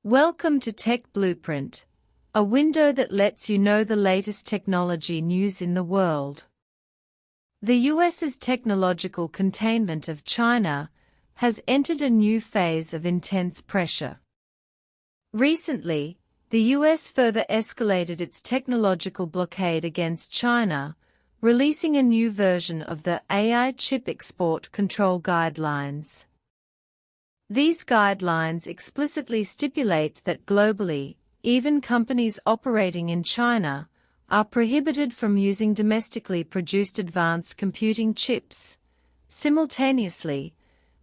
Welcome to Tech Blueprint, a window that lets you know the latest technology news in the world. The US's technological containment of China has entered a new phase of intense pressure. Recently, the US further escalated its technological blockade against China, releasing a new version of the AI chip export control guidelines. These guidelines explicitly stipulate that globally, even companies operating in China are prohibited from using domestically produced advanced computing chips. Simultaneously,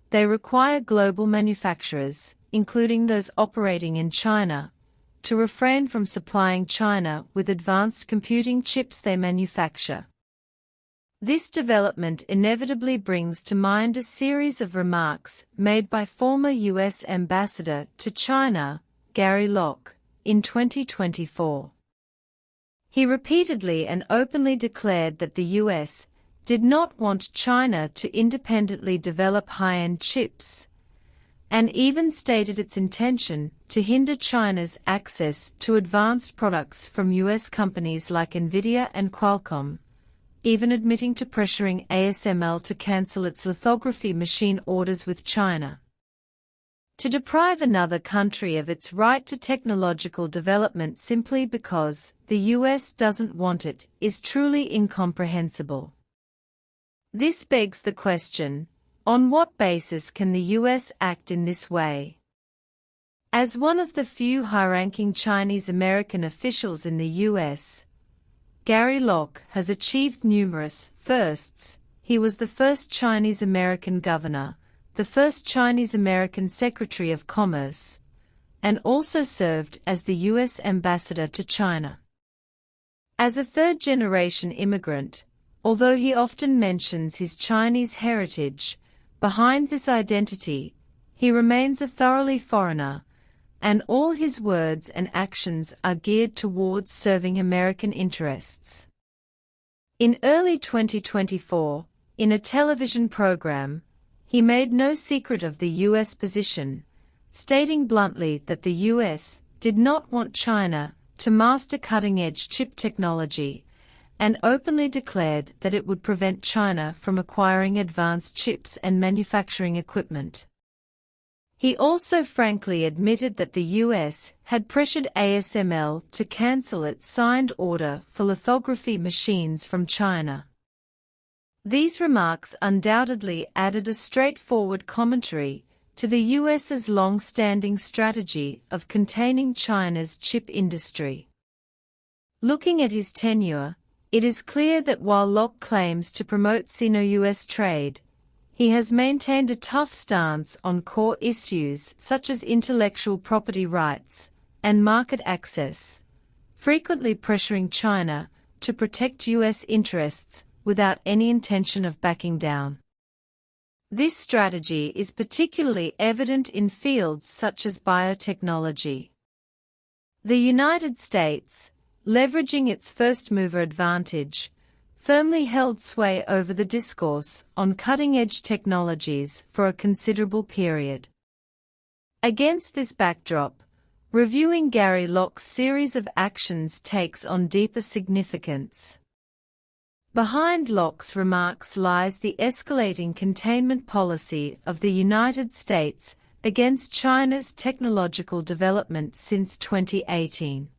they require global manufacturers, including those operating in China, to refrain from supplying China with advanced computing chips they manufacture. This development inevitably brings to mind a series of remarks made by former U.S. Ambassador to China, Gary Locke, in 2024. He repeatedly and openly declared that the U.S. did not want China to independently develop high-end chips, and even stated its intention to hinder China's access to advanced products from U.S. companies like Nvidia and Qualcomm, even admitting to pressuring ASML to cancel its lithography machine orders with China. To deprive another country of its right to technological development simply because the US doesn't want it is truly incomprehensible. This begs the question, on what basis can the US act in this way? As one of the few high-ranking Chinese-American officials in the US, Gary Locke has achieved numerous firsts. He was the first Chinese-American governor, the first Chinese-American Secretary of Commerce, and also served as the U.S. ambassador to China. As a third-generation immigrant, although he often mentions his Chinese heritage, behind this identity, he remains a thoroughly foreigner, and all his words and actions are geared towards serving American interests. In early 2024, in a television program, he made no secret of the U.S. position, stating bluntly that the U.S. did not want China to master cutting-edge chip technology, and openly declared that it would prevent China from acquiring advanced chips and manufacturing equipment. He also frankly admitted that the U.S. had pressured ASML to cancel its signed order for lithography machines from China. These remarks undoubtedly added a straightforward commentary to the U.S.'s long-standing strategy of containing China's chip industry. Looking at his tenure, it is clear that while Locke claims to promote Sino-US trade, he has maintained a tough stance on core issues such as intellectual property rights and market access, frequently pressuring China to protect U.S. interests without any intention of backing down. This strategy is particularly evident in fields such as biotechnology. The United States, leveraging its first-mover advantage, firmly held sway over the discourse on cutting-edge technologies for a considerable period. Against this backdrop, reviewing Gary Locke's series of actions takes on deeper significance. Behind Locke's remarks lies the escalating containment policy of the United States against China's technological development since 2018.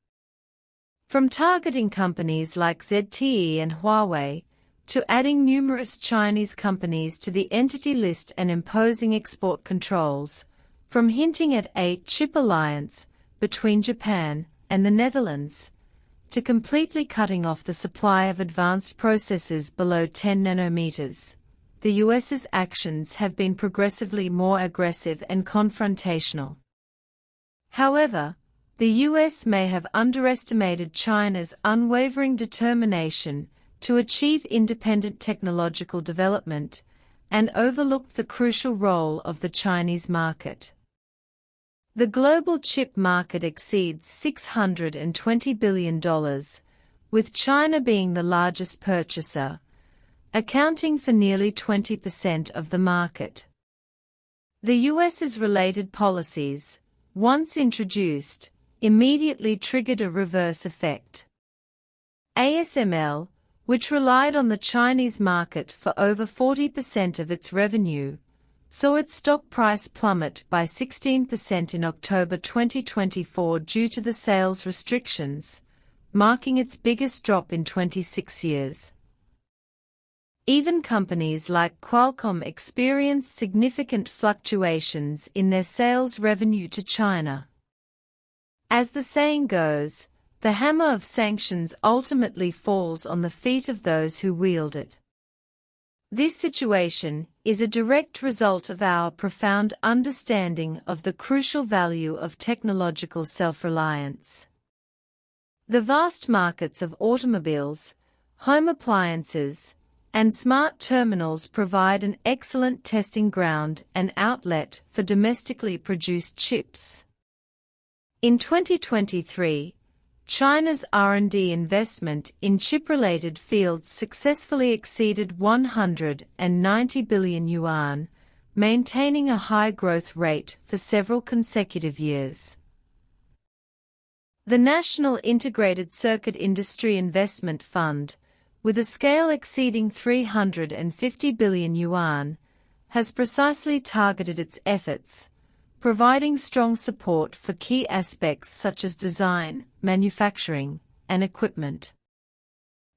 From targeting companies like ZTE and Huawei, to adding numerous Chinese companies to the entity list and imposing export controls, from hinting at a chip alliance between Japan and the Netherlands, to completely cutting off the supply of advanced processors below 10 nanometers, the US's actions have been progressively more aggressive and confrontational. However, the US may have underestimated China's unwavering determination to achieve independent technological development and overlooked the crucial role of the Chinese market. The global chip market exceeds $620 billion, with China being the largest purchaser, accounting for nearly 20% of the market. The US's related policies, once introduced, immediately triggered a reverse effect. ASML, which relied on the Chinese market for over 40% of its revenue, saw its stock price plummet by 16% in October 2024 due to the sales restrictions, marking its biggest drop in 26 years. Even companies like Qualcomm experienced significant fluctuations in their sales revenue to China. As the saying goes, the hammer of sanctions ultimately falls on the feet of those who wield it. This situation is a direct result of our profound understanding of the crucial value of technological self-reliance. The vast markets of automobiles, home appliances, and smart terminals provide an excellent testing ground and outlet for domestically produced chips. In 2023, China's R&D investment in chip-related fields successfully exceeded 190 billion yuan, maintaining a high growth rate for several consecutive years. The National Integrated Circuit Industry Investment Fund, with a scale exceeding 350 billion yuan, has precisely targeted its efforts, providing strong support for key aspects such as design, manufacturing, and equipment.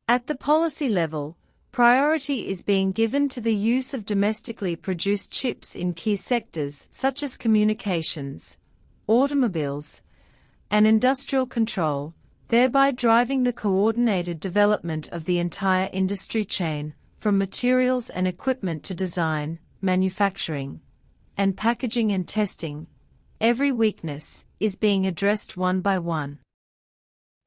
At the policy level, priority is being given to the use of domestically produced chips in key sectors such as communications, automobiles, and industrial control, thereby driving the coordinated development of the entire industry chain, from materials and equipment to design, manufacturing, and packaging and testing. Every weakness is being addressed one by one.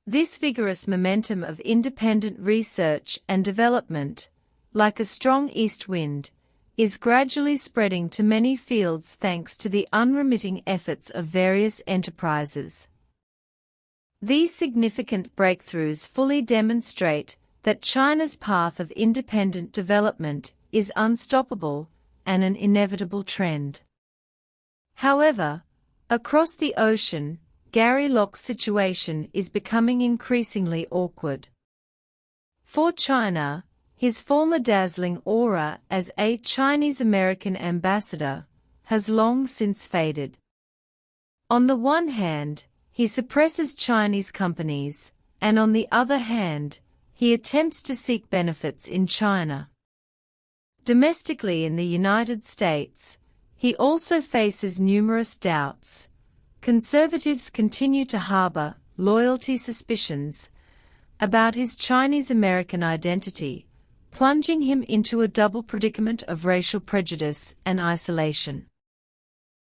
This vigorous momentum of independent research and development, like a strong east wind, is gradually spreading to many fields thanks to the unremitting efforts of various enterprises. These significant breakthroughs fully demonstrate that China's path of independent development is unstoppable and an inevitable trend. However, across the ocean, Gary Locke's situation is becoming increasingly awkward. For China, his former dazzling aura as a Chinese-American ambassador has long since faded. On the one hand, he suppresses Chinese companies, and on the other hand, he attempts to seek benefits in China. Domestically in the United States, he also faces numerous doubts. Conservatives continue to harbor loyalty suspicions about his Chinese-American identity, plunging him into a double predicament of racial prejudice and isolation.